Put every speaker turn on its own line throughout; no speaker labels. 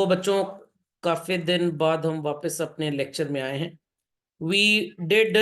बच्चों, काफी दिन बाद हम वापस अपने लेक्चर में आए हैं. We did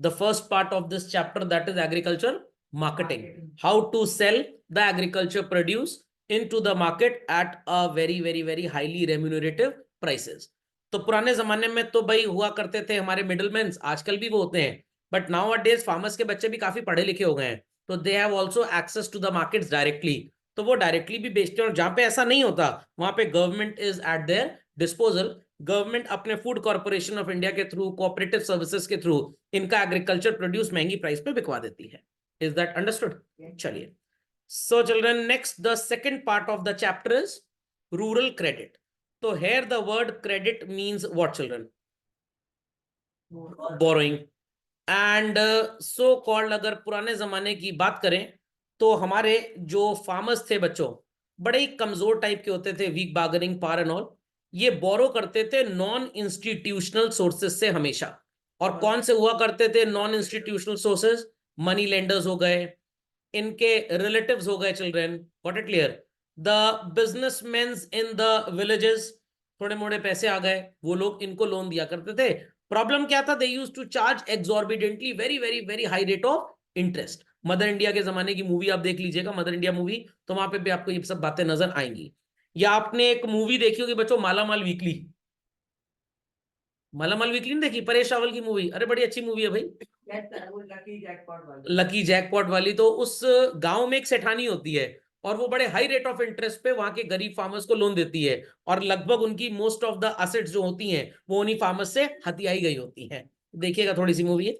the first part of this chapter, that is agriculture marketing. How to sell the agriculture produce in to the market at a very very very highly remunerative prices. तो पुराने जमाने में तो भाई हुआ करते थे हमारे मिडलमैन, आजकल भी वो होते हैं, but now a days farmers के बच्चे भी काफी पढ़े लिखे हो गए हैं, तो they have also access to the markets directly. तो वो डायरेक्टली भी बेचते हैं, और जहां पे ऐसा नहीं होता वहां पे government is at their disposal. Government अपने फूड कॉर्पोरेशन ऑफ इंडिया के थ्रू, कोऑपरेटिव सर्विसेज के थ्रू इनका एग्रीकल्चर प्रोड्यूस महंगी प्राइस पे बिकवा देती है. Is that understood? चलिए. So children, next the second part of the chapter is rural credit. तो here the word credit means what children? Borrowing. And so called, अगर पुराने जमाने की बात करें तो हमारे जो फार्मर्स थे बच्चों, बड़े ही कमजोर टाइप के होते थे, weak bargaining power and all. ये बोरो करते थे नॉन इंस्टीट्यूशनल सोर्सेज से हमेशा. और कौन से हुआ करते थे non institutional sources? Money lenders हो गए, इनके रिलेटिव्स हो गए children. Got it clear? The businessman in the villages, थोड़े मोड़े पैसे आ गए, वो लोग इनको लोन दिया करते थे. प्रॉब्लम क्या था? They used to charge exorbitantly very very very high rate of interest. Mother India के जमाने की मूवी आप देख लीजिएगा, मदर इंडिया मूवी, तो वहां पे भी आपको ये सब बातें नजर आएंगी. या आपने एक मूवी देखी होगी बच्चों, माला माल वीकली. माला माल वीकली नहीं देखी? परेश रावल की मूवी, अरे बड़ी अच्छी मूवी है भाई. लकी जैकपॉट वाली. तो उस गांव में एक सेठानी होती है, और वो बड़े हाई रेट ऑफ इंटरेस्ट पे वहां के गरीब फार्मर्स को लोन देती है, और लगभग उनकी मोस्ट ऑफ द असेट्स जो होती हैं वो उन्हीं फार्मर्स से हथियाई गई होती हैं. देखिएगा, थोड़ी सी मूवी है.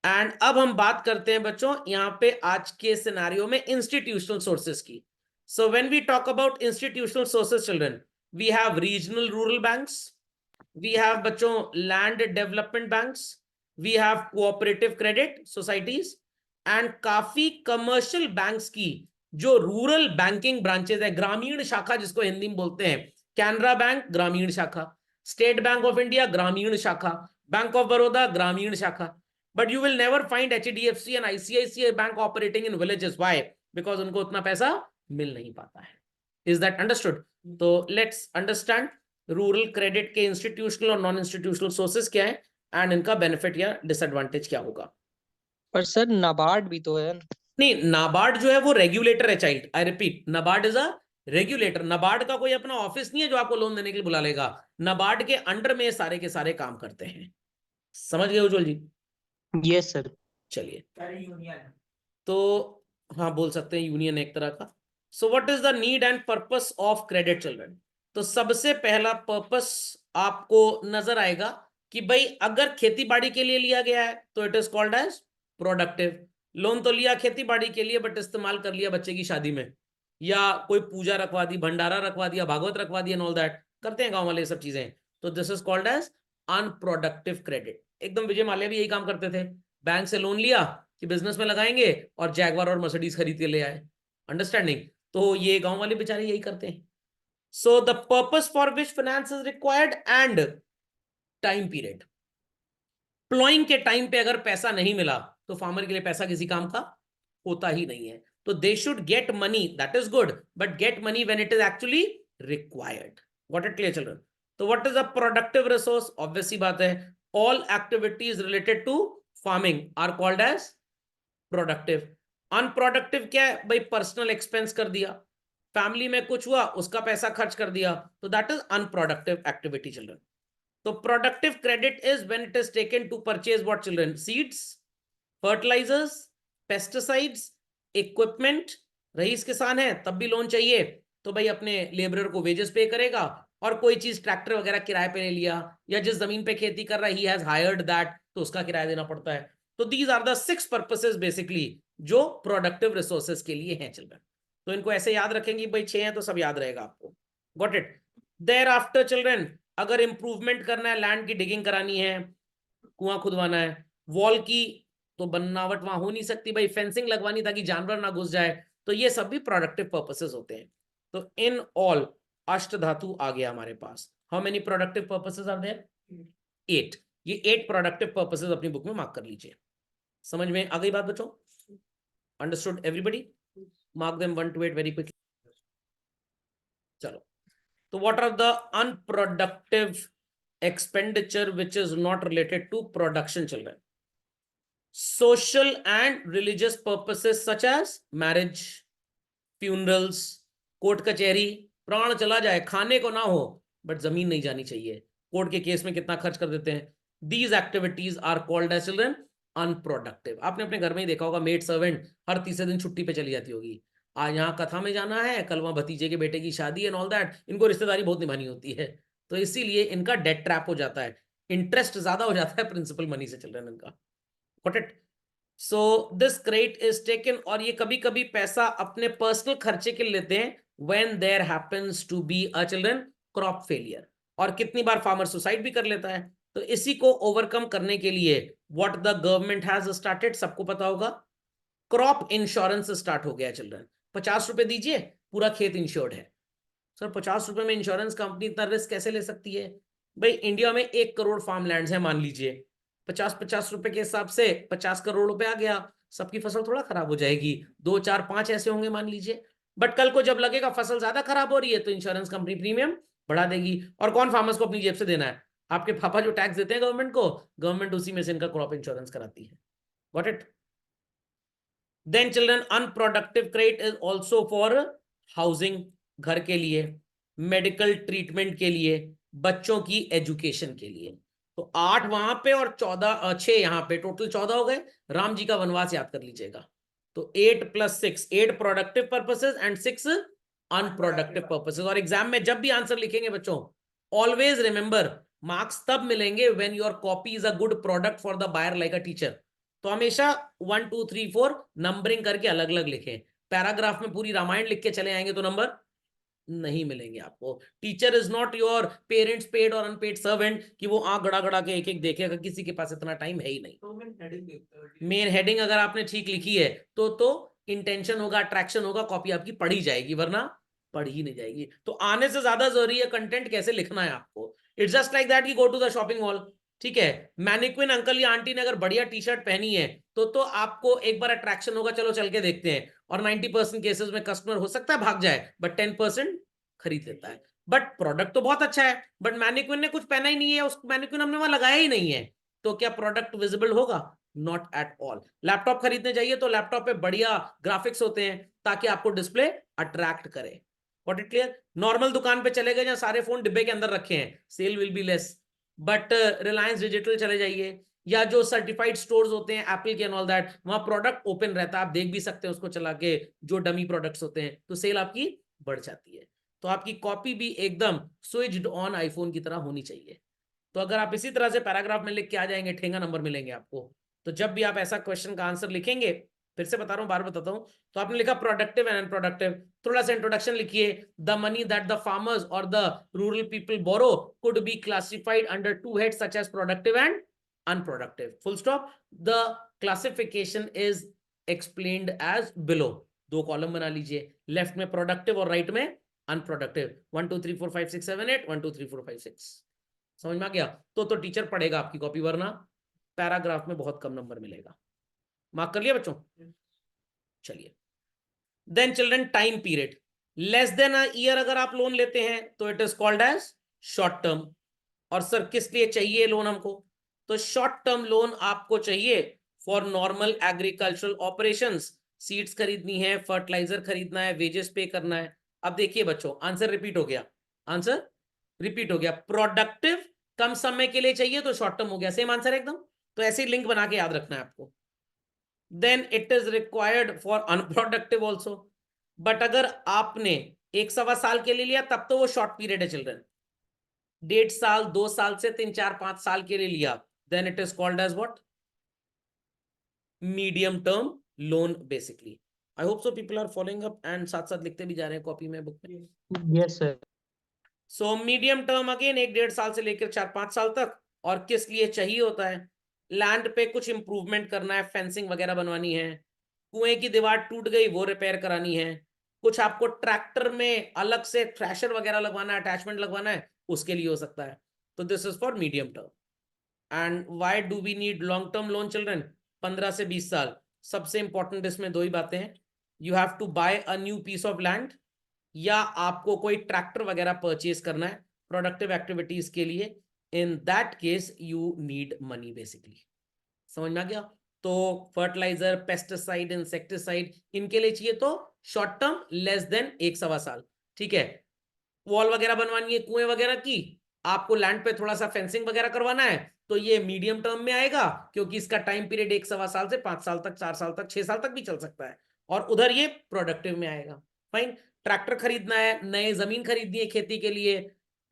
एंड अब हम बात करते हैं बच्चों यहां पे आज के सिनेरियो में इंस्टीट्यूशनल सोर्सेज की. So when we talk about institutional sources children, we have regional rural banks, we have बच्चों land development banks, we have cooperative credit societies, and काफी कमर्शियल बैंक्स की जो रूरल बैंकिंग ब्रांचेस है, ग्रामीण शाखा जिसको हिंदी में बोलते हैं. कैनरा बैंक ग्रामीण शाखा, स्टेट बैंक ऑफ इंडिया ग्रामीण शाखा, बैंक ऑफ बड़ौदा ग्रामीण शाखा. But you will never find HDFC and ICICI Bank operating in villages. Why? Because उनको उतना पैसा मिल नहीं पाता है. Is that understood? तो let's understand रूरल क्रेडिट के इंस्टीट्यूशनल और नॉन इंस्टीट्यूशनल सोर्सेज क्या है, एंड इनका बेनिफिट या डिसएडवांटेज क्या होगा.
पर सर नाबार्ड भी तो है.
नहीं, नाबार्ड जो है वो रेगुलेटर है child. I repeat, NABARD is a regulator. NABARD का कोई अपना ऑफिस नहीं है जो आपको लोन देने के लिए बुला लेगा. नाबार्ड के अंडर में सारे के सारे काम करते हैं. समझ गए उज्जवल जी?
Yes sir.
चलिए. तो हाँ, बोल सकते हैं यूनियन एक तरह का. So what is the need and purpose of credit children? तो सबसे पहला पर्पस आपको नजर आएगा कि भाई अगर खेती बाड़ी के लिए लिया गया है तो it is called as productive. Loan तो लिया खेती बाड़ी के लिए, बट इस्तेमाल कर लिया बच्चे की शादी में, या कोई पूजा रखवा दी, भंडारा रखवा दिया, भागवत रखवा दिया, एंड ऑल दैट करते हैं गांव वाले ये सब चीजें. तो this is called as unproductive credit. एकदम विजय माल्या भी यही काम करते थे. बैंक से लोन लिया कि बिजनेस में लगाएंगे, और जैगवार और मर्सिडीज खरीद के ले आए. अंडरस्टैंडिंग? तो ये गांव वाले बेचारे यही करते हैं. So the purpose for which finance is required and time period. Ploughing के टाइम पे अगर पैसा नहीं मिला तो फार्मर के लिए पैसा किसी काम का होता ही नहीं है. तो they should get money, that is good, but get money when it is actually required. Got it clear children? तो what is a productive resource? Obvious सी बात है, all activities related to farming are called as productive. Unproductive क्या है भाई? Personal expense कर दिया, family में कुछ हुआ उसका पैसा खर्च कर दिया, तो that is unproductive activity children. तो productive credit is when it is taken to purchase what children? Seeds, fertilisers, pesticides, equipment. रईस किसान है तब भी लोन चाहिए, तो भाई अपने लेबरर को वेजेस पे करेगा, और कोई चीज ट्रैक्टर वगैरह किराए पे ले लिया, या जिस जमीन पे खेती कर रहा है ही हैज हायर्ड दैट, तो उसका किराया देना पड़ता है. तो these are the 6 purposes basically जो प्रोडक्टिव रिसोर्सेज के लिए हैं चिल्ड्रन. तो इनको ऐसे याद रखेंगे भाई, 6 हैं तो सब याद रहेगा आपको. Got it? Thereafter children, अगर इंप्रूवमेंट करना है, लैंड की डिगिंग करानी है, कुआं खुदवाना है, वॉल की तो बनावट वहां हो नहीं सकती भाई, फेंसिंग लगवानी ताकि जानवर ना घुस जाए, तो ये सब भी प्रोडक्टिव पर्पसेस होते हैं. तो इन ऑल अष्ट धातु आ गया हमारे पास. How many productive purposes are there? 8. ये 8 प्रोडक्टिव पर्पसेस अपनी बुक में मार्क कर लीजिए. समझ में आ गई बात बच्चों? Understood everybody? Mark them 1 to 8 very quickly. चलो, तो what are the unproductive expenditure which is not related to production, children? Social and religious purposes such as marriage, funerals, court कचहरी, प्राण चला जाए, खाने को ना हो बट जमीन नहीं जानी चाहिए, कोर्ट के केस में कितना खर्च कर देते हैं, these activities are called as children unproductive. आपने अपने घर में ही देखा होगा, मेड सर्वेंट हर तीसरे दिन छुट्टी पे चली जाती होगी, आज यहाँ कथा में जाना है, कल वहां भतीजे के बेटे की शादी एंड ऑल दैट, इनको रिश्तेदारी बहुत निभानी होती है, तो इसीलिए इनका डेट ट्रैप हो जाता है, इंटरेस्ट ज्यादा हो जाता है प्रिंसिपल मनी से चिल्ड्रन इनका। Got it? So this credit is taken, और ये कभी कभी पैसा अपने पर्सनल खर्चे के लिए लेते हैं when there happens to be a children crop failure, और कितनी बार फार्मर सुसाइड भी कर लेता है। तो इसी को ओवरकम करने के लिए what the government has started, सबको पता होगा, क्रॉप इंश्योरेंस स्टार्ट हो गया चिल्ड्रन। 50 रुपए दीजिए, पूरा खेत इंश्योर्ड है। सर 50 रुपए में इंश्योरेंस कंपनी इतना रिस्क कैसे ले सकती है? भाई इंडिया में 1 करोड़ फार्म लैंड है, मान लीजिए 50-50 रुपए के हिसाब से 50 करोड़ रुपए आ गया, सबकी फसल थोड़ा खराब हो जाएगी, 2 4 5 ऐसे होंगे मान लीजिए, बट कल को जब लगेगा फसल ज्यादा खराब हो रही है तो इंश्योरेंस कंपनी प्रीमियम बढ़ा देगी, और कौन फार्मर्स को अपनी जेब से देना है? आपके पापा जो टैक्स देते हैं गवर्नमेंट को, गवर्नमेंट उसी में से इनका क्रॉप इंश्योरेंस कराती है। Got it? Then children unproductive credit is also for housing, घर के लिए, मेडिकल ट्रीटमेंट के लिए, बच्चों की एजुकेशन के लिए। तो 8 वहां पे और 6 यहां पे, टोटल 14 हो गए। राम जी का वनवास याद कर लीजिएगा, तो 8 + 6, 8 productive purposes and 6 unproductive purposes. और एग्जाम में जब भी आंसर लिखेंगे बच्चों, ऑलवेज रिमेंबर, मार्क्स तब मिलेंगे when your copy is a good product for the buyer like a teacher. तो हमेशा 1 2 3 4 नंबरिंग करके अलग अलग लिखें। पैराग्राफ में पूरी रामायण लिख के चले आएंगे तो नंबर नहीं मिलेंगे आपको। Teacher is not your parents paid और अनपेड सर्वेंट कि वो आंख गड़ा गड़ा के एक एक देखेगा, किसी के पास इतना टाइम है ही नहीं। तो मेन हेडिंग अगर आपने ठीक लिखी है तो इंटेंशन होगा, अट्रैक्शन होगा, कॉपी आपकी पढ़ी जाएगी, वरना पढ़ी ही नहीं जाएगी। तो आने से ज्यादा जरूरी है कंटेंट कैसे लिखना है आपको। इट्स जस्ट लाइक दैट कि go to the shopping mall, ठीक है, मैनिक्विन अंकल या आंटी ने अगर बढ़िया टी शर्ट पहनी है तो आपको एक बार अट्रैक्शन होगा, चलो चल के देखते हैं, और 90% केसेस में कस्टमर हो सकता है भाग जाए, बट 10% खरीद लेता है। बट प्रोडक्ट तो बहुत अच्छा है, बट मैनिक्विन ने कुछ पहना ही नहीं है, उस मैनिक्विन हमने वहां लगाया ही नहीं है, तो क्या प्रोडक्ट विजिबल होगा? Not at all. लैपटॉप खरीदने जाइए तो लैपटॉप पे बढ़िया ग्राफिक्स होते हैं ताकि आपको डिस्प्ले अट्रैक्ट करे। What it clear? नॉर्मल दुकान पे चले गए जहां सारे फोन डिब्बे के अंदर रखे हैं, sale will be less, but Reliance Digital चले जाइए, या जो सर्टिफाइड स्टोर्स होते हैं एप्पल के एंड ऑल दैट, वहां प्रोडक्ट ओपन रहता है, आप देख भी सकते हैं उसको चला के, जो डमी प्रोडक्ट्स होते हैं, तो सेल आपकी बढ़ जाती है। तो आपकी कॉपी भी एकदम स्विच्ड ऑन आईफोन की तरह होनी चाहिए। तो अगर आप इसी तरह से पैराग्राफ में लिख के आ जाएंगे, ठेंगा नंबर मिलेंगे आपको। तो जब भी आप ऐसा क्वेश्चन का आंसर लिखेंगे, फिर से बता रहा हूं, बार बताता हूं, तो आपने लिखा प्रोडक्टिव एंड अनप्रोडक्टिव, थोड़ा सा इंट्रोडक्शन लिखिए, the money that the farmers और the rural people borrow could be classified under 2 heads such as productive and unproductive, full stop. The classification is explained as below. 2 column बना लीजिए, left में productive और right में unproductive, 1 2 3 4 5 6 7 8, 1 2 3 4 5 6, समझ में आ गया? तो टीचर पढ़ेगा आपकी कॉपी, वरना पैराग्राफ में बहुत कम नंबर मिलेगा। मार्क कर लिया बच्चों? चलिए, then children time period, less than a year अगर आप लोन लेते हैं तो it is called as short term. और सर किस लिए चाहिए लोन हमको? तो शॉर्ट टर्म लोन आपको चाहिए for normal agricultural operations, seeds खरीदनी है, फर्टिलाइजर खरीदना है, वेजेस पे करना है। अब देखिए बच्चों, आंसर रिपीट हो गया, आंसर रिपीट हो गया, प्रोडक्टिव कम समय के लिए चाहिए तो शॉर्ट टर्म हो गया, सेम आंसर एकदम। तो ऐसे ही लिंक बना के याद रखना है आपको। Then it is required for unproductive also, but अगर आपने 1 सवा साल के लिए लिया तब तो वो शॉर्ट पीरियड है चिल्ड्रन। 1.5 साल 2 साल से 3 4 5 साल के लिए लिया, then it is called as what? Medium term loan basically. I hope so people are following up and साथ साथ लिखते भी जा रहे हैं कॉपी में, बुक में।
Yes sir.
So medium term again 1-1.5 साल से लेकर 4-5 साल तक। और किस लिए चाहिए होता है? लैंड पे कुछ इंप्रूवमेंट करना है, फेंसिंग वगैरह बनवानी है, कुएं की दीवार टूट गई वो रिपेयर करानी है, कुछ आपको ट्रैक्टर में अलग से थ्रेशर वगैरह लगवाना है, अटैचमेंट लगवाना है, उसके लिए हो सकता है। तो this is for medium term. And why do we need long term loan children? 15 से 20 साल। सबसे इंपॉर्टेंट इसमें 2 ही बातें हैं, you have to buy a new piece of land, या आपको कोई ट्रैक्टर वगैरह परचेज करना है प्रोडक्टिव एक्टिविटीज के लिए, in that case you need money basically. समझ में आ गया? तो फर्टिलाइजर, पेस्टिसाइड, इंसेक्टिसाइड, इनके लिए चाहिए तो शॉर्ट टर्म लेस देन 1-1.25 साल, ठीक है। वॉल वगैरह बनवानी है कुएं वगैरह की, आपको लैंड पे थोड़ा सा फेंसिंग वगैरह करवाना है, तो ये मीडियम टर्म में आएगा, क्योंकि इसका टाइम पीरियड 1-1.25 साल से 5 साल तक, 4 साल तक, 6 साल तक भी चल सकता है। और उधर ये प्रोडक्टिव में आएगा। फाइन। ट्रैक्टर खरीदना है, नए जमीन खरीदनी है खेती के लिए,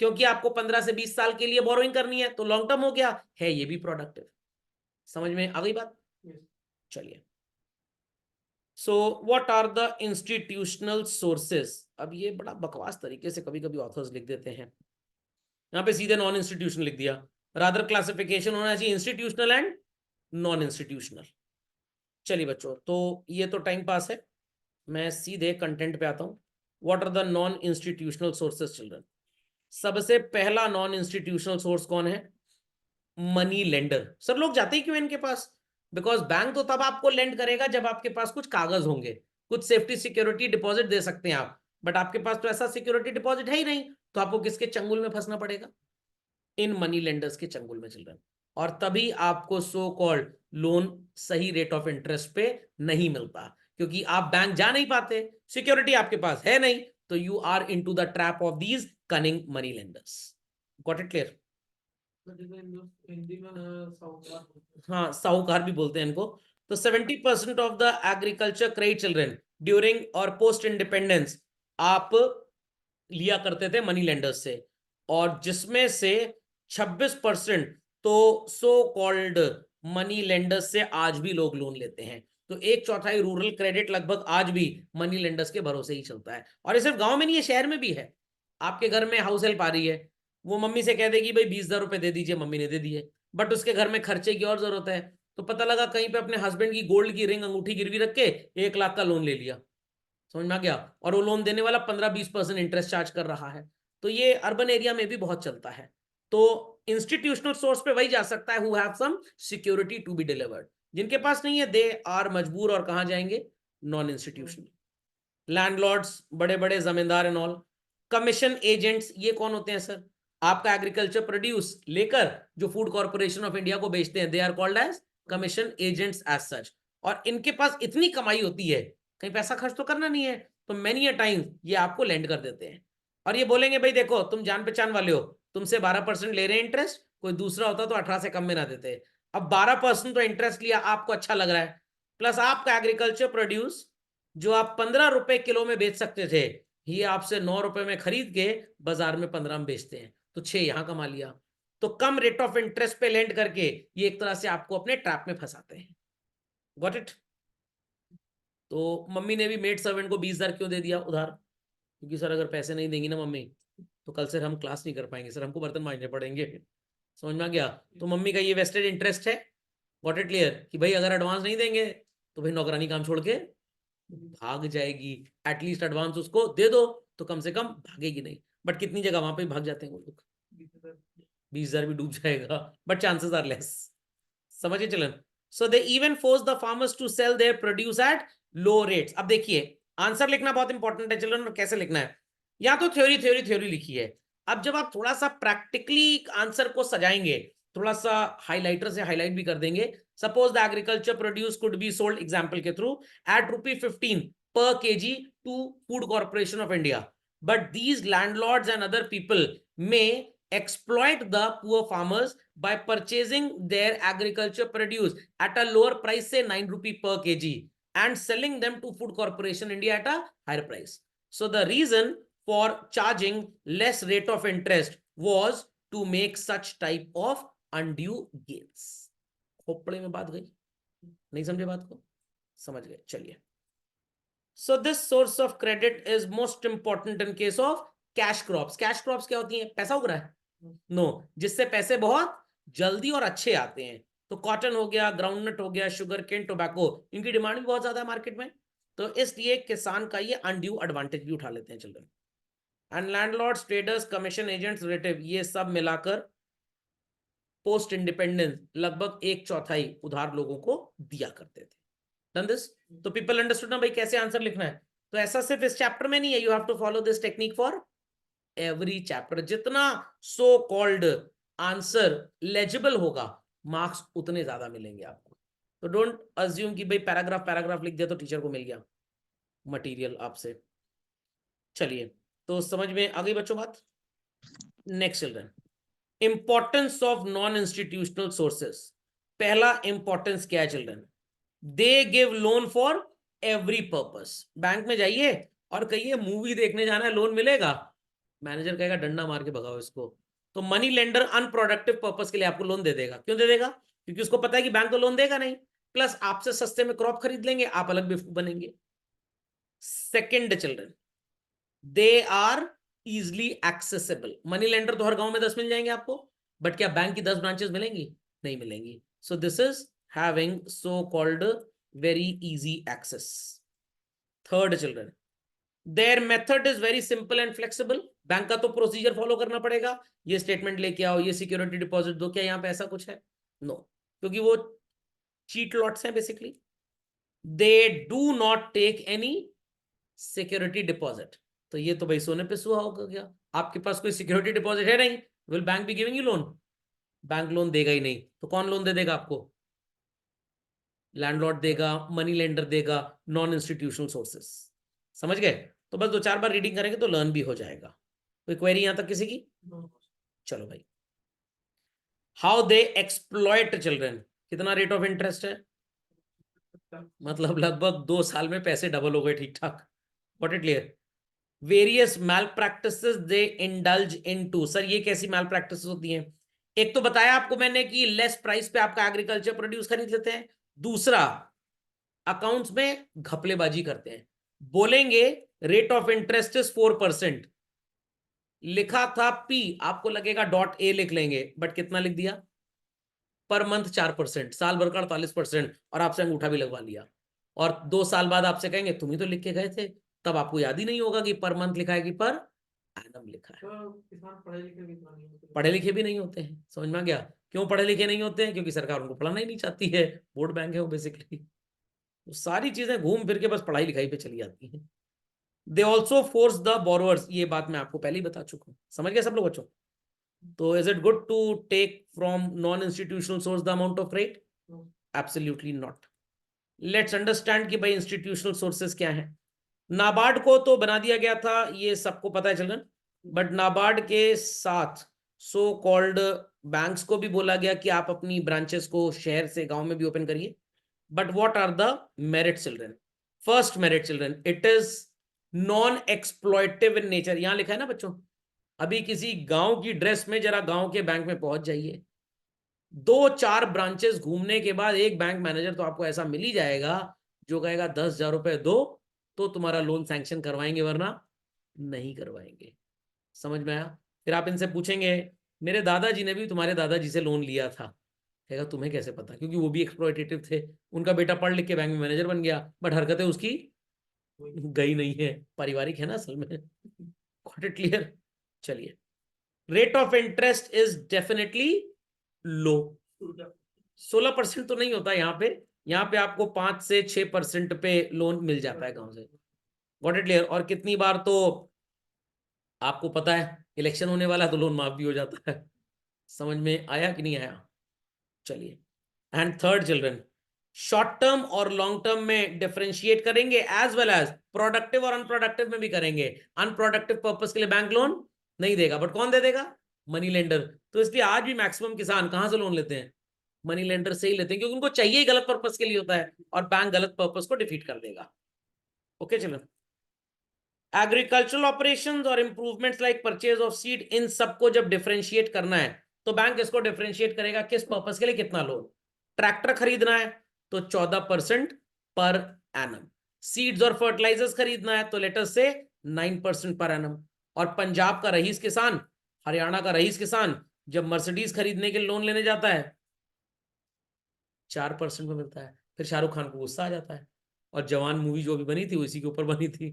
क्योंकि आपको 15 से 20 साल के लिए बोरोइंग करनी है, तो लॉन्ग टर्म हो गया है, ये भी प्रोडक्टिव। समझ में आ गई बात? चलिए, so what are the institutional sources. अब ये बड़ा बकवास तरीके से कभी कभी ऑथर्स लिख देते हैं, यहाँ पे सीधे नॉन इंस्टीट्यूशनल लिख दिया। रादर क्लासिफिकेशन होना चाहिए इंस्टीट्यूशनल एंड नॉन इंस्टीट्यूशनल। चलिए बच्चों, तो ये तो टाइम पास है, मैं सीधे कंटेंट पे आता हूँ। What are the non institutional sources children? सबसे पहला नॉन इंस्टीट्यूशनल सोर्स कौन है? Money lender. सर लोग जाते ही क्यों इनके पास? बिकॉज बैंक तो तब आपको लेंड करेगा जब आपके पास कुछ कागज होंगे, कुछ सेफ्टी सिक्योरिटी डिपॉजिट दे सकते हैं आप, बट आपके पास तो ऐसा सिक्योरिटी डिपॉजिट है ही नहीं, तो आपको किसके चंगुल में फंसना पड़ेगा? इन मनी लेंडर्स के चंगुल में चिल्ड्रन। और तभी आपको सो कॉल्ड लोन सही रेट ऑफ इंटरेस्ट पे नहीं मिलता, क्योंकि आप बैंक जा नहीं पाते, सिक्योरिटी आपके पास है नहीं, तो you are into the trap of these cunning money lenders. Got it clear?
Hindi में साहूकार।
हाँ, साहूकार भी बोलते हैं इनको। तो 70% of the agriculture credit children during और पोस्ट इंडिपेंडेंस आप लिया करते थे मनी लेंडर्स से, और जिसमें से 26% तो सो कॉल्ड मनी लेंडर्स से आज भी लोग लोन लेते हैं। तो 1/4 रूरल क्रेडिट लगभग आज भी मनी लेंडर्स के भरोसे ही चलता है। और ये सिर्फ गांव में नहीं है, शहर में भी है। आपके घर में हाउस हेल्प आ रही है, वो मम्मी से कह देगी भाई 20,000 रुपए दे दीजिए, मम्मी ने दे दिए, बट उसके घर में खर्चे की और जरूरत है, तो पता लगा कहीं पे अपने हस्बैंड की गोल्ड की रिंग अंगूठी गिरवी रख के 1 लाख का लोन ले लिया। समझ में आ गया? और वो लोन देने वाला 15-20% इंटरेस्ट चार्ज कर रहा है। तो ये अर्बन एरिया में भी बहुत चलता है। तो इंस्टीट्यूशनल सोर्स पे वही जा सकता है who have some security to be delivered. जिनके पास नहीं है दे आर मजबूर, और कहां जाएंगे? Non institutional. लैंडलॉर्ड्स, बड़े बड़े जमींदार एंड ऑल। कमीशन एजेंट्स, ये कौन होते हैं सर? आपका एग्रीकल्चर प्रोड्यूस लेकर जो फूड कॉर्पोरेशन ऑफ इंडिया को बेचते हैं, they are called as commission agents as such. और इनके पास इतनी कमाई होती है, कहीं पैसा खर्च तो करना नहीं है, तो मेनी अ टाइम ये आपको लेंड कर देते हैं, और ये बोलेंगे भाई देखो तुम जान पहचान वाले हो, तुमसे 12% ले रहे हैं इंटरेस्ट, कोई दूसरा होता तो 18 से कम में ना देते। अब 12% तो इंटरेस्ट लिया, आपको अच्छा लग रहा है, प्लस आपका एग्रीकल्चर प्रोड्यूस जो आप 15 रुपए किलो में बेच सकते थे, ये आपसे 9 रुपए में खरीद के बाजार में 15 में बेचते हैं, तो 6 यहां कमा लिया। तो कम रेट ऑफ इंटरेस्ट पे लेंड करके ये एक तरह से आपको अपने ट्रैप में फंसाते हैं। Got it? तो मम्मी ने भी मेड सर्वेंट को 20,000 क्यों दे दिया उधार? क्योंकि सर अगर पैसे नहीं देंगी ना मम्मी, तो कल से हम क्लास नहीं कर पाएंगे सर, हमको बर्तन मांजने पड़ेंगे। समझ में आ गया? तो मम्मी का ये वेस्टेड इंटरेस्ट है। Got it clear? कि भाई अगर एडवांस नहीं देंगे तो भाई नौकरानी काम छोड़ के भाग जाएगी, एटलीस्ट एडवांस उसको दे दो, तो कम से कम भागेगी नहीं। बट कितनी जगह वहां पे भाग जाते हैं वो लोग, 20,000 भी डूब जाएगा, बट चांसेस आर लेस। समझिए चलन? So they even force the farmers to sell their produce at low rates. अब देखिए, आंसर लिखना बहुत इंपॉर्टेंट है चिल्ड्रन, और कैसे लिखना है? या तो थ्योरी थ्योरी थ्योरी लिखी है, अब जब आप थोड़ा सा प्रैक्टिकली आंसर को सजाएंगे, थोड़ा सा हाइलाइटर से हाईलाइट भी कर देंगे। Suppose the agriculture produce could be sold, example के through, eight ₹15 per kg to Food Corporation of India, but these landlords and other people may exploit the poor farmers by purchasing their agriculture produce at a lower price, say ₹9 per kg, and selling them to Food Corporation India at a higher price. So the reason for charging less rate of interest was to make such type of undue gains. खोपड़े में बात गई? नहीं समझे बात को? समझ गए? चलिए, so this source of credit is most important in case of cash crops. cash crops क्या होती हैं? पैसा उग रहा है, नो, जिससे पैसे बहुत जल्दी और अच्छे आते हैं। तो कॉटन हो गया, ग्राउंडनट हो गया, शुगर केन, टोबैको, इनकी डिमांड भी बहुत ज्यादा है मार्केट में, तो इसलिए किसान का ये अनड्यू एडवांटेज भी उठा लेते हैं children. And landlords, traders, commission agents, relative, ये सब मिलाकर पोस्ट इंडिपेंडेंस लगभग 1/4 उधार लोगों को दिया करते थे। Done this? तो पीपल अंडरस्टूड ना भाई कैसे आंसर लिखना है? तो ऐसा सिर्फ इस चैप्टर में नहीं है, you have to follow this technique for every chapter. जितना सो कॉल्ड आंसर लेजिबल होगा, मार्क्स उतने ज्यादा मिलेंगे आपको। तो डोंट अज्यूम कि भाई पैराग्राफ पैराग्राफ लिख दिया तो टीचर को मिल गया मटेरियल आपसे। चलिए, तो समझ में आ गई बच्चों बात। Next children, importance of non institutional sources. पहला इंपॉर्टेंस क्या है children? They give loan for every purpose. Bank में जाइए और कहिए मूवी देखने जाना है, लोन मिलेगा? मैनेजर कहेगा डंडा मार के भगाओ इसको। तो मनी लेंडर अनप्रोडक्टिव पर्पस के लिए आपको लोन दे देगा। क्यों दे देगा? क्योंकि उसको पता है कि बैंक तो लोन देगा नहीं, प्लस आपसे सस्ते में क्रॉप खरीद लेंगे, आप अलग बेवकूफ बनेंगे। Second children, they are easily accessible. Money lender तो हर गांव में 10 मिल जाएंगे आपको, बट क्या बैंक की 10 ब्रांचेस मिलेंगी? नहीं मिलेंगी। So this is having so called very easy access. Third children, their method is very simple and flexible. Bank का तो प्रोसीजर फॉलो करना पड़ेगा, ये स्टेटमेंट लेके आओ, ये सिक्योरिटी डिपॉजिट दो। क्या यहाँ पे ऐसा कुछ है? नो, क्योंकि वो चीट लॉट्स हैं basically. They do not take any security deposit. तो ये तो भाई सोने पे सुहा होगा क्या? आपके पास कोई सिक्योरिटी डिपॉजिट है नहीं, will bank be giving you loan? Bank loan देगा ही नहीं। तो कौन लोन दे देगा आपको? लैंडलॉर्ड देगा, मनी लेंडर देगा, नॉन इंस्टीट्यूशनल सोर्सेस। समझ गए? तो बस 2-4 बार रीडिंग करेंगे तो लर्न भी हो जाएगा। कोई क्वेरी यहां तक किसी की? चलो भाई, हाउ दे एक्सप्लॉइट चिल्ड्रन। कितना रेट ऑफ इंटरेस्ट है? मतलब लगभग 2 साल में पैसे डबल हो गए, ठीक ठाक। Got it clear? Various malpractices they indulge into. Sir ये कैसी मैल प्रैक्टिसेस होती हैं? एक तो बताया आपको मैंने कि लेस प्राइस पे आपका एग्रीकल्चर प्रोड्यूस खरीद लेते हैं। दूसरा, अकाउंट्स में घपलेबाजी करते हैं। बोलेंगे रेट ऑफ इंटरेस्ट इज 4%, लिखा था पी, आपको लगेगा डॉट ए लिख लेंगे, बट कितना लिख दिया? पर मंथ 4%, साल भर का 48%, और आपसे अंगूठा भी लगवा लिया। और 2 साल बाद आपसे कहेंगे तुम ही तो लिख के गए थे, तब आपको याद ही नहीं होगा कि पर मंथ लिखा है कि पर एनम लिखा है।
तो किसान पढ़े लिखे भी तो नहीं होते।
पढ़े लिखे भी नहीं होते हैं। समझ में आ गया? क्यों पढ़े लिखे नहीं होते हैं? क्योंकि सरकार उनको पढ़ाना ही नहीं चाहती है। वोट बैंक है वो बेसिकली। तो सारी चीजें घूम फिर के बस पढ़ाई लिखाई पे चली जाती हैं। They also force the borrowers. ये बात मैं आपको पहले ही बता चुका हूँ। समझ गए सब लोग बच्चों? तो is it good to take from non institutional source the amount of rate? Absolutely not. Let's understand कि भाई इंस्टीट्यूशनल सोर्सेस क्या है। नाबार्ड को तो बना दिया गया था, ये सबको पता है चिल्ड्रन, बट नाबार्ड के साथ सो कॉल्ड बैंक्स को भी बोला गया कि आप अपनी ब्रांचेस को शहर से गांव में भी ओपन करिए। But what are the merit children? First merit children, it is non exploitative in nature. यहां लिखा है ना बच्चों, अभी किसी गांव की ड्रेस में जरा गांव के बैंक में पहुंच जाइए, 2-4 ब्रांचेस घूमने के बाद एक बैंक मैनेजर तो आपको ऐसा मिल ही जाएगा जो कहेगा 10,000 रुपए दो तो तुम्हारा लोन सैंक्शन करवाएंगे, वरना नहीं करवाएंगे। समझ में आया? फिर आप इनसे पूछेंगे मेरे दादाजी ने भी तुम्हारे दादाजी से लोन लिया था, कहेगा तुम्हें कैसे पता? क्योंकि वो भी एक्सप्लॉइटेटिव थे, उनका बेटा पढ़ लिख के बैंक में मैनेजर बन गया, बट हरकतें उसकी गई नहीं है, पारिवारिक है ना असल में। Got it clear? चलिए, rate of interest is definitely low. 16% तो नहीं होता यहाँ पे आपको 5 से 6% पे लोन मिल जाता है गांव से। Got it clear? और कितनी बार तो आपको पता है इलेक्शन होने वाला है तो लोन माफ भी हो जाता है। समझ में आया कि नहीं आया? चलिए, and third children, short term और लॉन्ग टर्म में डिफरेंशिएट करेंगे, एज वेल एज प्रोडक्टिव और अनप्रोडक्टिव में भी करेंगे। अनप्रोडक्टिव पर्पस के लिए बैंक लोन नहीं देगा, बट कौन दे देगा? Money lender. तो इसलिए आज भी मैक्सिमम किसान कहां से लोन लेते हैं? मनी लेंडर से ही लेते हैं, क्योंकि उनको चाहिए ही गलत पर्पस के लिए होता है, और बैंक गलत पर्पस को डिफीट कर देगा। ओके चलो, एग्रीकल्चरल ऑपरेशंस और improvements like purchase of seed, इन सबको जब डिफरेंशिएट करना है तो बैंक इसको डिफरेंशिएट करेगा किस पर्पस के लिए कितना लोन। ट्रैक्टर खरीदना है तो 14% पर एनम, सीड्स और फर्टिलाइजर्स खरीदना है तो लेटर से 9% पर एनम। और पंजाब का रईस किसान, हरियाणा का रईस किसान जब मर्सिडीज खरीदने के लिए लोन लेने जाता है 4% में मिलता है। फिर शाहरुख खान को गुस्सा आ जाता है, और जवान मूवी जो भी बनी थी वो इसी के ऊपर बनी थी।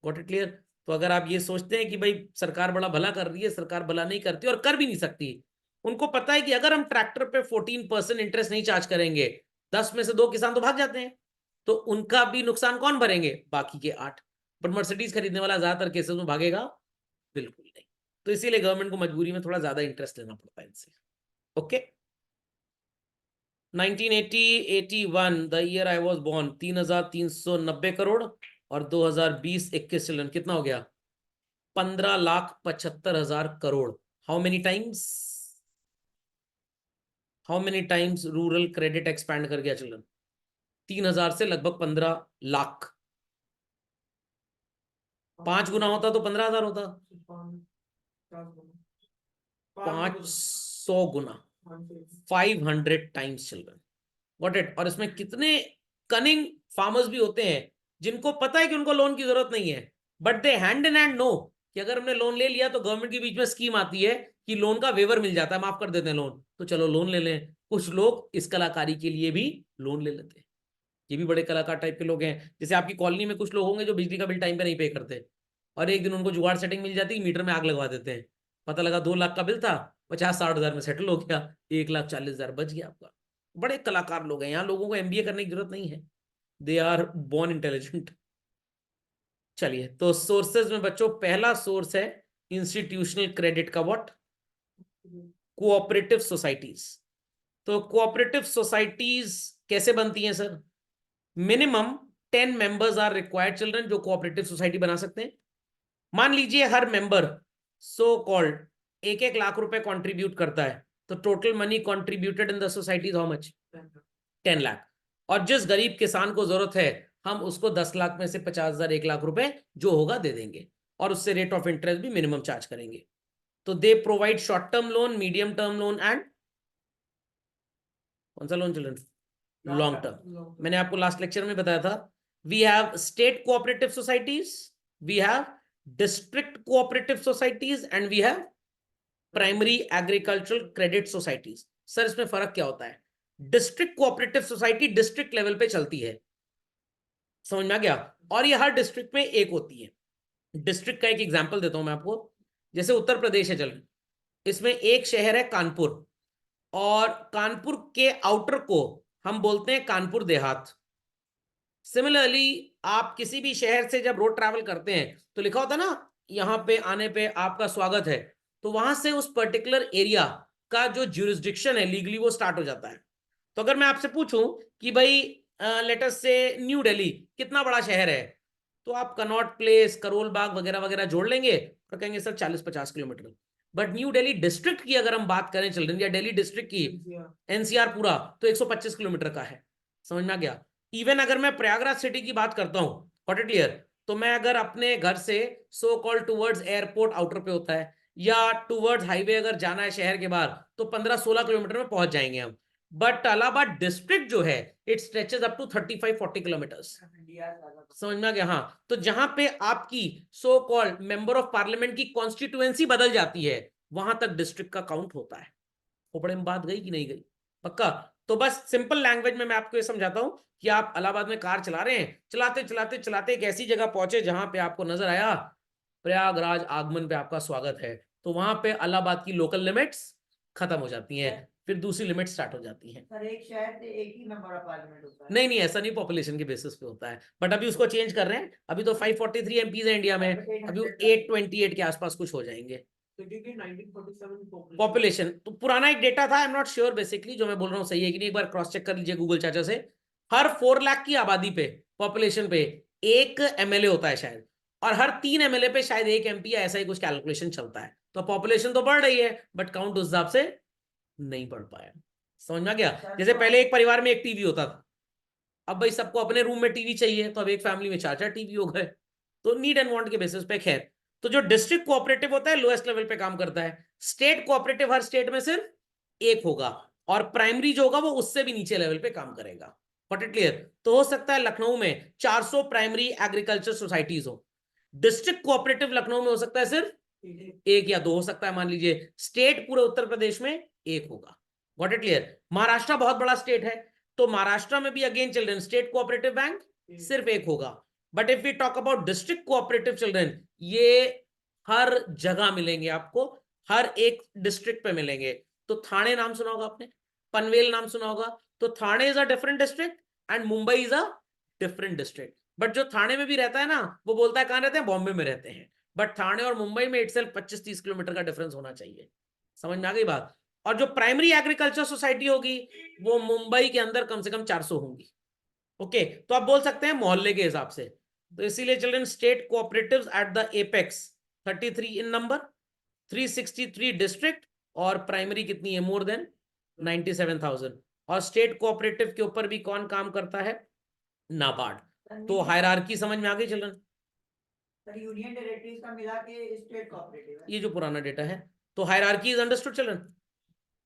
Got it clear? तो अगर आप ये सोचते हैं कि भाई सरकार बड़ा भला कर रही है, सरकार भला नहीं करती और कर भी नहीं सकती। उनको पता है कि अगर हम ट्रैक्टर पे 14% इंटरेस्ट नहीं चार्ज करेंगे, 10 में से 2 किसान तो भाग जाते हैं, तो उनका भी नुकसान कौन भरेंगे? बाकी के 8। बट मर्सिडीज खरीदने वाला ज्यादातर केसेस में भागेगा बिल्कुल नहीं। तो इसीलिए गवर्नमेंट को मजबूरी में थोड़ा ज्यादा इंटरेस्ट लेना पड़ता है इनसे। Okay 1980-81 the year I was born 3,390 crore और 2020-21 चिल्ड्रन कितना हो गया 15,75,000 crore. How many times rural credit expand कर गया चिल्ड्रन 3,000 से लगभग 15 लाख। 5 गुना होता तो 15,000 होता, 500 गुना 500 टाइम्स चिल्ड्रन व्हाट इट। और इसमें कितने कनिंग फार्मर्स भी होते हैं जिनको पता है कि उनको लोन की जरूरत नहीं है, but they hand in hand know कि अगर हमने लोन ले लिया तो गवर्नमेंट के बीच में स्कीम आती है कि लोन का वेवर मिल जाता है, माफ कर देते हैं लोन, तो चलो लोन ले लें। कुछ लोग इस कलाकारी के लिए भी लोन ले लेते हैं, ये भी बड़े कलाकार टाइप के लोग हैं। जैसे आपकी कॉलोनी में कुछ लोग होंगे जो बिजली का बिल टाइम पे नहीं पे करते, और एक दिन उनको जुगाड़ सेटिंग मिल जाती है, मीटर में आग लगवा देते हैं, पता लगा 2 लाख का बिल था 50-60 हजार में सेटल हो गया, 1,40,000 बच गया आपका। बड़े कलाकार लोग हैं, यहाँ लोगों को एमबीए करने की जरूरत नहीं है, दे आर बोर्न इंटेलिजेंट। चलिए तो सोर्सेज में बच्चों पहला सोर्स है इंस्टीट्यूशनल क्रेडिट का, व्हाट कोऑपरेटिव सोसाइटीज। तो कोऑपरेटिव सोसाइटीज कैसे बनती हैं sir? Minimum 10 members are required children जो कोऑपरेटिव सोसाइटी बना सकते हैं। मान लीजिए हर मेंबर सो कॉल्ड 1-1 लाख रुपए कंट्रीब्यूट करता है, तो total money contributed in the society how much 10 lakh. और जिस गरीब किसान को जरूरत है हम उसको 10 लाख में से 50,000 1 लाख रुपए जो होगा दे देंगे, और उससे रेट ऑफ इंटरेस्ट भी मिनिमम चार्ज करेंगे। तो they provide short term loan, medium term loan and कौन सा लोन चिल्ड्रन? Long term. मैंने आपको लास्ट लेक्चर में बताया था, we have state cooperative societies, we have district cooperative societies and we have primary agricultural credit societies. Sir इसमें फर्क क्या होता है? District cooperative society district level पे चलती है, समझ में आ गया, और ये हर डिस्ट्रिक्ट में एक होती है। डिस्ट्रिक्ट का एक एग्जांपल देता हूं मैं आपको, जैसे उत्तर प्रदेश है चल, इसमें एक शहर है कानपुर, और कानपुर के आउटर को हम बोलते हैं कानपुर देहात। सिमिलरली आप किसी भी शहर से जब रोड ट्रैवल करते हैं तो लिखा होता है ना यहां पे आने पे आपका स्वागत है, तो वहां से उस पर्टिकुलर एरिया का जो ज्यूरिसडिक्शन है लीगली वो स्टार्ट हो जाता है। तो अगर मैं आपसे पूछूं कि भाई लेट अस से न्यू दिल्ली कितना बड़ा शहर है, तो आप कनॉट प्लेस, करोल बाग वगैरह वगैरह जोड़ लेंगे और कहेंगे sir 40-50 kilometre. But new Delhi district की अगर हम बात करें चिल्ड्रन, या दिल्ली डिस्ट्रिक्ट की एनसीआर पूरा, तो 125 किलोमीटर का है, समझ में आ गया। इवन अगर मैं प्रयागराज सिटी की बात करता हूं, गॉट इट क्लियर, तो मैं अगर अपने घर से so called towards airport outer पे होता है, या टूवर्ड्स हाईवे अगर जाना है शहर के बाहर, तो 15-16 किलोमीटर में पहुंच जाएंगे हम। बट इलाहाबाद डिस्ट्रिक्ट जो है it stretches up to 35-40 kilometers, समझ में आ गया। हाँ, तो जहां पे आपकी so called member of parliament की कॉन्स्टिट्यूएंसी बदल जाती है वहां तक डिस्ट्रिक्ट का काउंट होता है। खोपड़े में बात गई कि नहीं गई? पक्का? तो बस सिंपल लैंग्वेज में मैं आपको ये समझाता हूं कि आप इलाहाबाद में कार चला रहे हैं, चलाते चलाते चलाते एक ऐसी जगह पहुंचे जहां पे आपको नजर आया प्रयागराज आगमन पे आपका स्वागत है, तो वहां पे इलाहाबाद की लोकल लिमिट्स खत्म हो जाती हैं, फिर दूसरी लिमिट स्टार्ट हो जाती हैं।
सर एक शहर से एक ही मेंबर ऑफ पार्लियामेंट होता है?
नहीं नहीं, ऐसा नहीं, पॉपुलेशन के बेसिस पे होता है, बट अभी उसको चेंज कर रहे हैं। अभी तो 543 एमपीज है इंडिया में, अभी 828 के आसपास कुछ हो जाएंगे पॉपुलेशन। तो पुराना एक डेटा था, I am not sure basically, जो मैं बोल रहा हूँ सही है कि नहीं, एक बार क्रॉस चेक कर लीजिए गूगल चाचा से। हर 4 लाख की आबादी पे, पॉपुलेशन पे एक एमएलए होता है शायद, और हर 3 एमएलए पे शायद एक एमपी, ऐसा ही कुछ कैलकुलेशन चलता है। तो पॉपुलेशन तो बढ़ रही है बट काउंट उस हिसाब से नहीं बढ़ पाया, समझ में आ गया। जैसे पहले एक परिवार में एक टीवी होता था, अब भाई सबको अपने रूम में टीवी चाहिए, तो अब एक फैमिली में 4-4 टीवी हो गए, तो नीड एंड वांट के बेसिस पे। खैर, तो जो डिस्ट्रिक्ट कोऑपरेटिव होता है लोएस्ट लेवल पे काम करता है, स्टेट कोऑपरेटिव हर स्टेट में सिर्फ एक होगा, और प्राइमरी जो होगा वो उससे भी नीचे लेवल पे काम करेगा। Got it clear? तो हो सकता है लखनऊ में 400 प्राइमरी एग्रीकल्चर सोसाइटीज हो, डिस्ट्रिक्ट कोऑपरेटिव लखनऊ में हो सकता है सिर्फ 1 या 2 हो सकता है, मान लीजिए। स्टेट पूरे उत्तर प्रदेश में 1 होगा। Got it clear? महाराष्ट्र बहुत बड़ा स्टेट है, तो महाराष्ट्र में भी again children state cooperative bank सिर्फ 1 होगा। But if we talk about district cooperative children, ये हर जगह मिलेंगे आपको, हर एक डिस्ट्रिक्ट पे मिलेंगे। तो थाने नाम सुना होगा आपने, पनवेल नाम सुना होगा, तो Thane is a different district and Mumbai is a different district. But जो थाने में भी रहता है ना, वो बोलता है कहाँ रहते हैं, बॉम्बे में रहते हैं। बट थाने और मुंबई में इटसेल्फ 25-30 किलोमीटर का डिफरेंस होना चाहिए। समझ में आ गई बात। और जो प्राइमरी एग्रीकल्चर सोसाइटी होगी वो मुंबई के अंदर कम से कम 400 होंगी। ओके, तो आप बोल सकते हैं मोहल्ले के हिसाब से। तो इसीलिए children state cooperatives at the apex 33 in number, 363 district, और प्राइमरी कितनी है, मोर देन 97,000। और स्टेट कोऑपरेटिव के ऊपर भी कौन काम करता है, नाबार्ड। तो हायरार्की समझ में आ गई चिल्ड्रन।
सर यूनियन टेरिटरीज का मिला के स्टेट कोऑपरेटिव है।
ये जो पुराना डेटा है, तो hierarchy is understood children.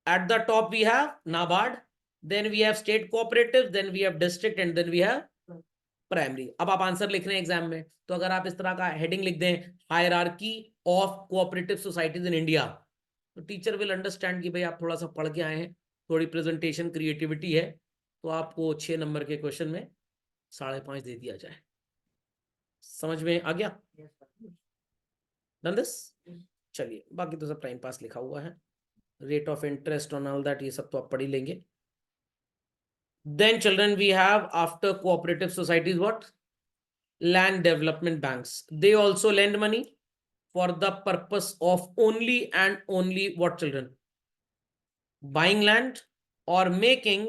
At the top we have NABARD, then we have state cooperatives, then we have district, and then we have primary। अब आप आंसर लिख रहे हैं एग्जाम में, तो अगर आप इस तरह का हेडिंग लिख दें, hierarchy of cooperative societies in India, तो टीचर विल अंडरस्टैंड कि भाई आप थोड़ा सा पढ़ के आए हैं, थोड़ी प्रेजेंटेशन क्रिएटिविटी है, तो आपको 6 नंबर के क्वेश्चन में 5.5 दे दिया जाए। समझ में आ गया, डन दिस। चलिए, बाकी तो सब टाइम पास लिखा हुआ है, rate of interest on all that, ये सब तो आप पढ़ ही लेंगे। Then children, we have after cooperative societies what? Land development banks. They also lend money for the purpose of only and only what children? Buying land or making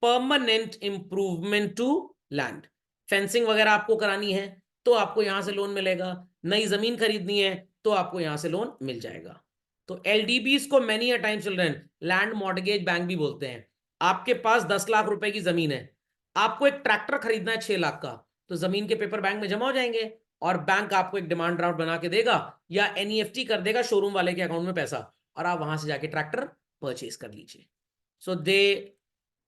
permanent improvement to land. Fencing वगैरह आपको करानी है तो आपको यहां से loan मिलेगा, नई जमीन खरीदनी है तो आपको यहां से लोन मिल जाएगा। तो एलडीबीज को many a time children land mortgage bank भी बोलते हैं। आपके पास 10 लाख रुपए की जमीन है, आपको एक ट्रैक्टर खरीदना है 6 लाख का, तो जमीन के पेपर बैंक में जमा हो जाएंगे और बैंक आपको एक डिमांड ड्राफ्ट बना के देगा या एनईएफटी कर देगा शोरूम वाले के अकाउंट में पैसा, और आप वहां से जाके ट्रैक्टर परचेज कर लीजिए। So they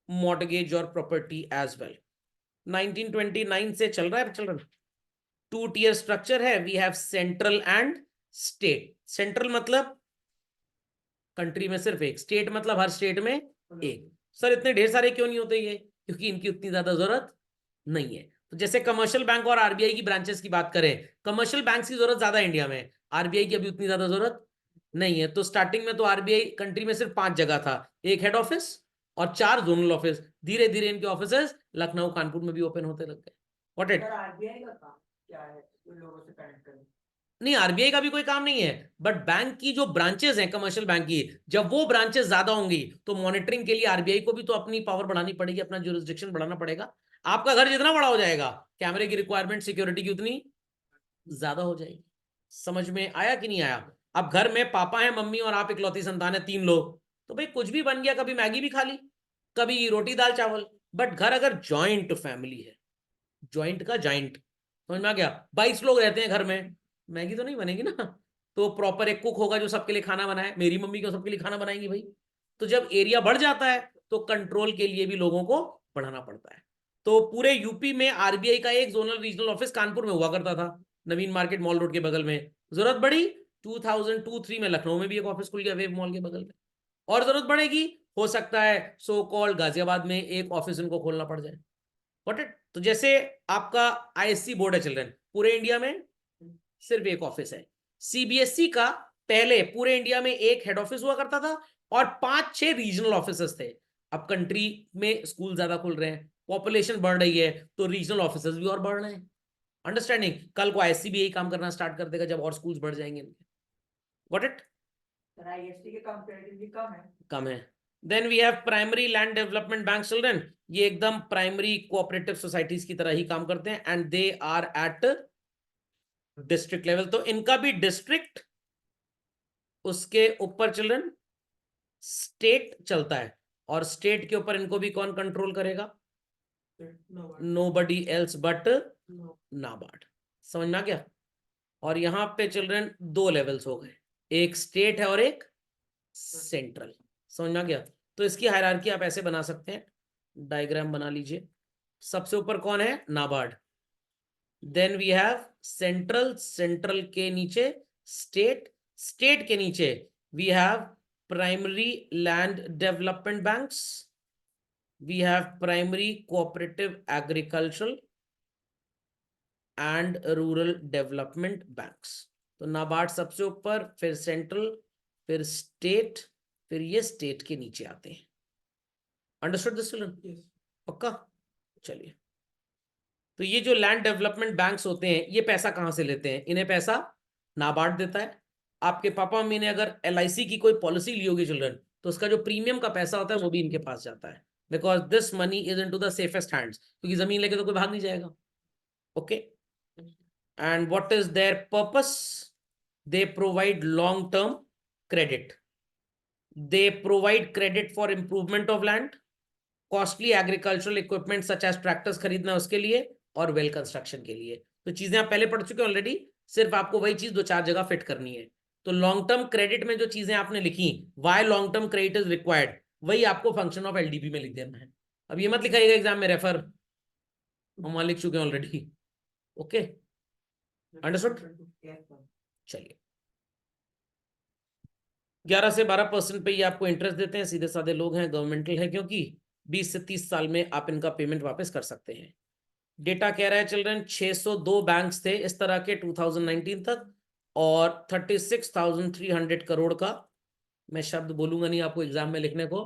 mortgage your property as well. 1929 से चल रहा है चिल्ड्रन। 2 टियर स्ट्रक्चर है, we have central and state. Central मतलब कंट्री में सिर्फ एक, स्टेट मतलब हर स्टेट में एक। सर इतने ढेर सारे क्यों नहीं होते ये, क्योंकि इनकी उतनी ज्यादा जरूरत नहीं है। तो जैसे कमर्शियल बैंक और आरबीआई की ब्रांचेस की बात करें, कमर्शियल बैंक की जरूरत ज्यादा इंडिया में, आरबीआई की अभी उतनी ज्यादा जरूरत नहीं है। तो स्टार्टिंग में तो आरबीआई कंट्री में सिर्फ 5 जगह था, एक हेड ऑफिस और 4 जोनल ऑफिस। धीरे धीरे इनके ऑफिस लखनऊ कानपुर में भी ओपन होते लग गए। व्हाट इट,
आरबीआई का काम क्या है, लोगों से कनेक्ट करना?
नहीं आरबीआई का भी कोई काम नहीं है, बट बैंक की जो ब्रांचेस हैं कमर्शियल बैंक की, जब वो ब्रांचेस ज्यादा होंगी तो मॉनिटरिंग के लिए आरबीआई को भी तो अपनी पावर बढ़ानी पड़ेगी, अपना जुरिस्डिक्शन बढ़ाना पड़ेगा। आपका घर जितना बड़ा हो जाएगा, कैमरे की रिक्वायरमेंट सिक्योरिटी की उतनी ज्यादा हो जाएगी। समझ में आया कि नहीं आया। अब घर में पापा है, मम्मी और आप इकलौती संतान है, 3 लोग, तो भाई कुछ भी बन गया, कभी मैगी भी खा ली, कभी रोटी दाल चावल। बट घर अगर ज्वाइंट फैमिली है, ज्वाइंट का जॉइंट, समझ में आ गया, 22 लोग रहते हैं घर में, मैगी तो नहीं बनेगी ना, तो प्रॉपर एक कुक होगा जो सबके लिए खाना बनाए। मेरी मम्मी क्यों सबके लिए खाना बनाएंगी भाई। तो जब एरिया बढ़ जाता है तो कंट्रोल के लिए भी लोगों को बढ़ाना पड़ता है। तो पूरे यूपी में आरबीआई का एक जोनल रीजनल ऑफिस कानपुर में हुआ करता था, नवीन मार्केट मॉल रोड के बगल में। जरूरत बढ़ी 2002-3 में लखनऊ में भी एक ऑफिस खुल गया वेब मॉल के बगल में, और जरूरत बढ़ेगी हो सकता है सो कॉल्ड गाजियाबाद में एक ऑफिस इनको खोलना पड़ जाए। व्हाट इट, तो जैसे आपका आईएससी बोर्ड है चिल्ड्रन, पूरे इंडिया में सिर्फ एक ऑफिस है। सीबीएसई का पहले पूरे इंडिया में एक हेड ऑफिस हुआ करता था और 5-6 रीजनल ऑफिसेस थे। अब कंट्री में स्कूल ज्यादा खुल रहे हैं, पॉपुलेशन बढ़ रही है, तो रीजनल ऑफिसेस भी और बढ़ रहे हैं। अंडरस्टैंडिंग, कल को आईएससी भी यही काम करना स्टार्ट कर देगा जब और स्कूल्स बढ़ जाएंगे। व्हाट इट,
आईएसटी के कंपैरेटिवली कम है।
कम है। Then we have primary land development bank children, ये एकदम प्राइमरी कोऑपरेटिव सोसाइटीज की तरह ही काम करते हैं, and they are at district level. तो इनका भी डिस्ट्रिक्ट, उसके ऊपर चिल्ड्रन स्टेट चलता है, और स्टेट के ऊपर इनको भी कौन कंट्रोल करेगा, नोबडी एल्स बट नाबार्ड। समझ में आ गया। और यहां पे चिल्ड्रन 2 लेवल्स हो गए, एक स्टेट है और एक सेंट्रल। समझ में आ गया। तो इसकी हायरार्की आप ऐसे बना सकते हैं, डायग्राम बना लीजिए। सबसे ऊपर कौन है, NABARD, then we have central, central के नीचे स्टेट, स्टेट के नीचे we have primary land development banks, we have primary cooperative agricultural and rural development banks. तो नाबार्ड सबसे ऊपर, फिर सेंट्रल, फिर स्टेट, फिर ये स्टेट के नीचे आते हैं। अंडरस्टूड दिस चिल्ड्रन, पक्का। चलिए तो ये जो लैंड डेवलपमेंट बैंक्स होते हैं ये पैसा कहाँ से लेते हैं? इन्हें पैसा नाबार्ड देता है। आपके पापा मम्मी ने अगर LIC की कोई पॉलिसी ली होगी चिल्ड्रन, तो उसका जो प्रीमियम का पैसा होता है वो भी इनके पास जाता है, because this money is into the safest hands, क्योंकि जमीन लेके तो कोई भाग नहीं जाएगा। Okay, and what is their purpose? They provide long term credit, they provide credit for improvement of land, costly agricultural equipment such as tractors खरीदना उसके लिए, और वेल कंस्ट्रक्शन के लिए। तो चीजें आप पहले पढ़ चुके हैं ऑलरेडी, सिर्फ आपको वही चीज 2-4 जगह फिट करनी है। तो लॉन्ग टर्म क्रेडिट में जो चीजें आपने लिखी, why long term credit is required, वही आपको फंक्शन ऑफ LDP में लिख देना है। अब ये मत लिखाइएगा एग्जाम में रेफर, हम वहां लिख चुके हैं ऑलरेडी। Okay, understood? चलिए, 11 से 12% पे ये आपको इंटरेस्ट देते हैं, सीधे साधे लोग हैं, गवर्नमेंटल है, क्योंकि 20 से 30 साल में आप इनका पेमेंट वापस कर सकते हैं। डेटा कह रहा है चिल्ड्रन 602 बैंक्स थे इस तरह के 2019 तक, और 36,300 करोड़ का, मैं शब्द बोलूंगा नहीं आपको एग्जाम में लिखने को,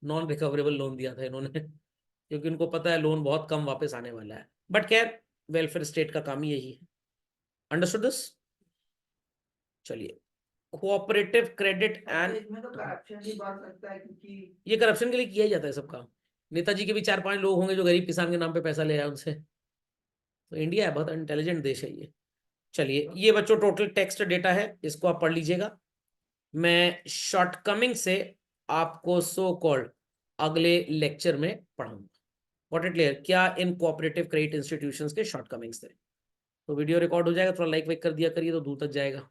नॉन रिकवरेबल लोन दिया था इन्होंने, क्योंकि उनको पता है लोन बहुत कम वापस आने वाला है। बट खैर, वेलफेयर स्टेट का काम ही यही है। Understood this? चलिए, कोऑपरेटिव क्रेडिट एंड,
इसमें तो करप्शन भी बढ़ सकता है, क्योंकि
ये करप्शन के लिए किया ही जाता है सबका। नेताजी के भी 4-5 लोग होंगे जो गरीब किसान के नाम पे पैसा ले आए उनसे। तो इंडिया है, बहुत इंटेलिजेंट देश है ये। चलिए, ये बच्चों टोटल टेक्स्ट डेटा है, इसको आप पढ़ लीजिएगा। मैं शॉर्टकमिंग से आपको सो कॉल्ड अगले लेक्चर में पढ़ाऊंगा। What it clear? क्या इन कोऑपरेटिव क्रेडिट इंस्टीट्यूशंस के शॉर्टकमिंग्स थे। तो वीडियो रिकॉर्ड हो जाएगा, थोड़ा लाइक वाइक कर दिया करिए तो दूर तक जाएगा।